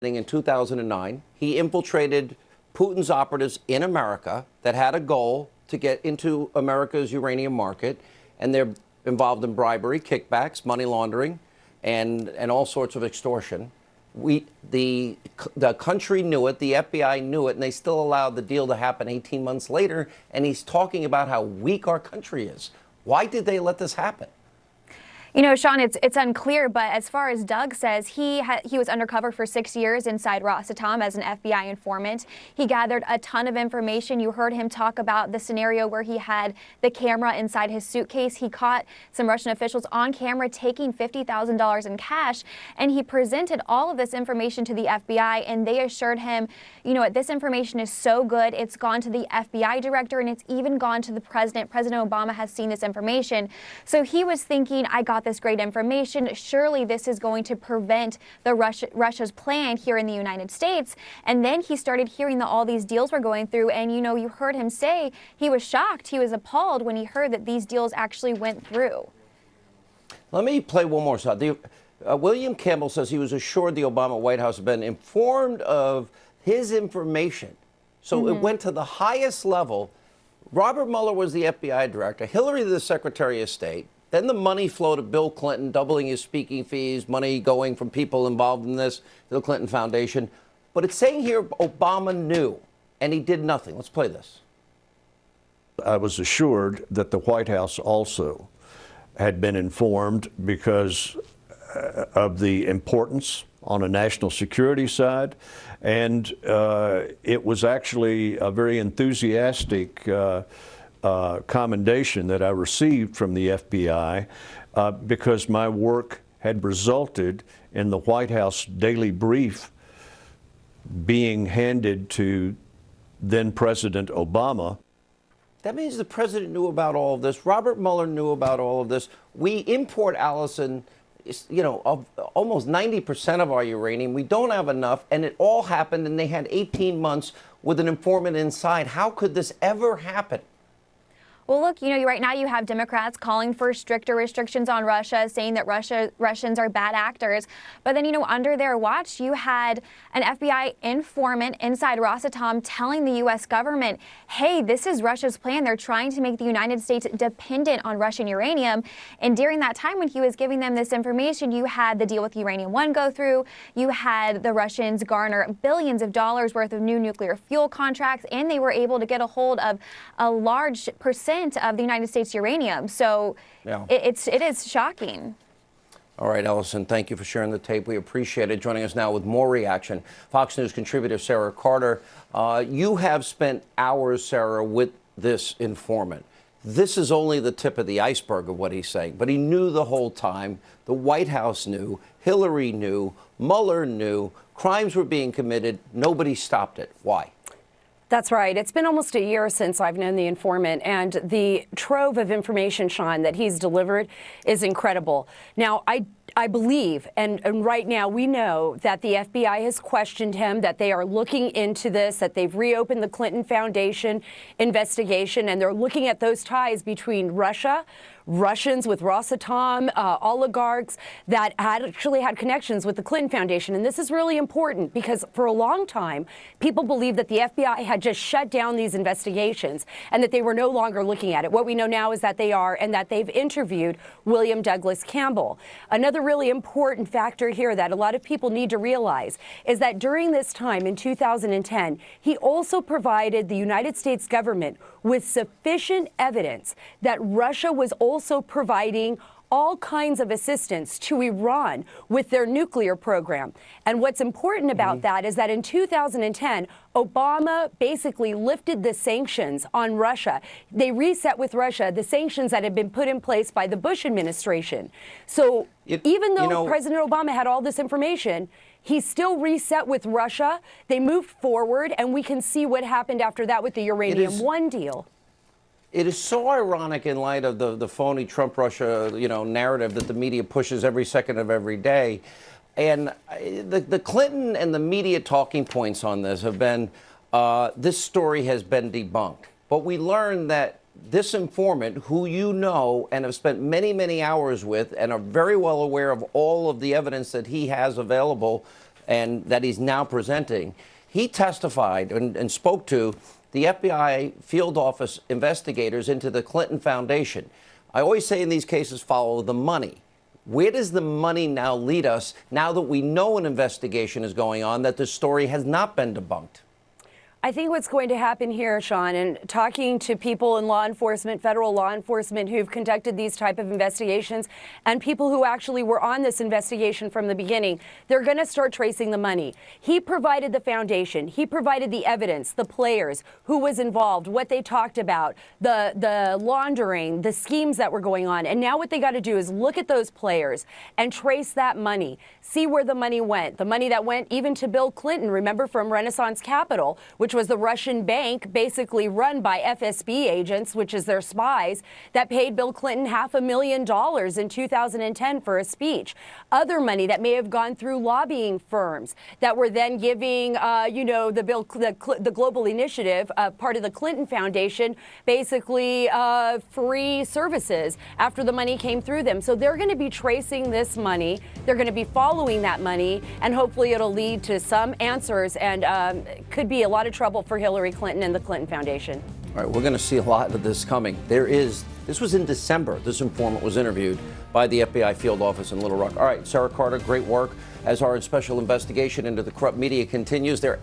in 2009. He infiltrated Putin's operatives in America that had a goal to get into America's uranium market, and they're involved in bribery, kickbacks, money laundering, and all sorts of extortion. The country knew it, the FBI knew it, and they still allowed the deal to happen 18 months later, and he's talking about how weak our country is. Why did they let this happen? You know, Sean, it's unclear, but as far as Doug says, he was undercover for 6 years inside Rosatom as an FBI informant. He gathered a ton of information. You heard him talk about the scenario where he had the camera inside his suitcase. He caught some Russian officials on camera taking $50,000 in cash, and he presented all of this information to the FBI, and they assured him, you know what, this information is so good, it's gone to the FBI director, and it's even gone to the president. President Obama has seen this information. So he was thinking, I got this great information. Surely this is going to prevent the Russia's plan here in the United States. And then he started hearing that all these deals were going through. And, you know, you heard him say he was shocked. He was appalled when he heard that these deals actually went through. Let me play one more side. William Campbell says he was assured the Obama White House had been informed of his information. So it went to the highest level. Robert Mueller was the FBI director. Hillary, the Secretary of State. Then the money flowed to Bill Clinton, doubling his speaking fees, money going from people involved in this to the Clinton Foundation. But it's saying here Obama knew, and he did nothing. Let's play this. I was assured that the White House also had been informed because of the importance on a national security side. And it was actually a very enthusiastic commendation that I received from the FBI because my work had resulted in the White House daily brief being handed to then President Obama. That means the president knew about all of this. Robert Mueller knew about all of this. We import, Allison, you know, of almost 90% of our uranium. We don't have enough, and it all happened, and they had 18 months with an informant inside. How could this ever happen? Well, look, you know, right now you have Democrats calling for stricter restrictions on Russia, saying that Russians are bad actors. But then, you know, under their watch, you had an FBI informant inside Rosatom telling the U.S. government, hey, this is Russia's plan. They're trying to make the United States dependent on Russian uranium. And during that time when he was giving them this information, you had the deal with Uranium One go through. You had the Russians garner billions of dollars worth of new nuclear fuel contracts, and they were able to get a hold of a large percent of the United States uranium. So yeah, it is shocking. All right, Allison, thank you for sharing the tape. We appreciate it. Joining us now with more reaction, Fox News contributor Sarah Carter. You have spent hours, Sarah, with this informant. This is only the tip of the iceberg of what he's saying, but he knew the whole time. The White House knew, Hillary knew, Mueller knew, crimes were being committed. Nobody stopped it. Why? That's right. It's been almost a year since I've known the informant, and the trove of information, Sean, that he's delivered is incredible. Now, I believe, and right now we know that the FBI has questioned him, that they are looking into this, that they've reopened the Clinton Foundation investigation, and they're looking at those ties between Russia, Russians with Rosatom, oligarchs that actually had connections with the Clinton Foundation. And this is really important because for a long time, people believed that the FBI had just shut down these investigations and that they were no longer looking at it. What we know now is that they are, and that they've interviewed William Douglas Campbell. Another really important factor here that a lot of people need to realize is that during this time in 2010, he also provided the United States government with sufficient evidence that Russia was also providing all kinds of assistance to Iran with their nuclear program. And what's important about that is that in 2010, Obama basically lifted the sanctions on Russia. They reset with Russia the sanctions that had been put in place by the Bush administration. So even though President Obama had all this information, he still reset with Russia. They moved forward, and we can see what happened after that with the Uranium One deal. It is so ironic in light of the phony Trump-Russia, narrative that the media pushes every second of every day. And the Clinton and the media talking points on this have been, this story has been debunked. But we learned that this informant, who you know and have spent many, many hours with and are very well aware of all of the evidence that he has available and that he's now presenting. He testified and spoke to the FBI field office investigators into the Clinton Foundation. I always say in these cases, follow the money. Where does the money now lead us now that we know an investigation is going on, that the story has not been debunked? I think what's going to happen here, Sean, and talking to people in law enforcement, federal law enforcement who've conducted these type of investigations and people who actually were on this investigation from the beginning, they're going to start tracing the money. He provided the foundation. He provided the evidence, the players, who was involved, what they talked about, the laundering, the schemes that were going on. And now what they got to do is look at those players and trace that money, see where the money went. The money that went even to Bill Clinton, remember, from Renaissance Capital, which was the Russian bank basically run by FSB agents, which is their spies, that paid Bill Clinton $500,000 in 2010 for a speech. Other money that may have gone through lobbying firms that were then giving, the Global Initiative, part of the Clinton Foundation, basically free services after the money came through them. So they're going to be tracing this money. They're going to be following that money, and hopefully it'll lead to some answers, and could be a lot of trouble for Hillary Clinton and the Clinton Foundation. All right, we're going to see a lot of this coming. This was in December. This informant was interviewed by the FBI field office in Little Rock. All right, Sarah Carter, great work. As our special investigation into the corrupt media continues, there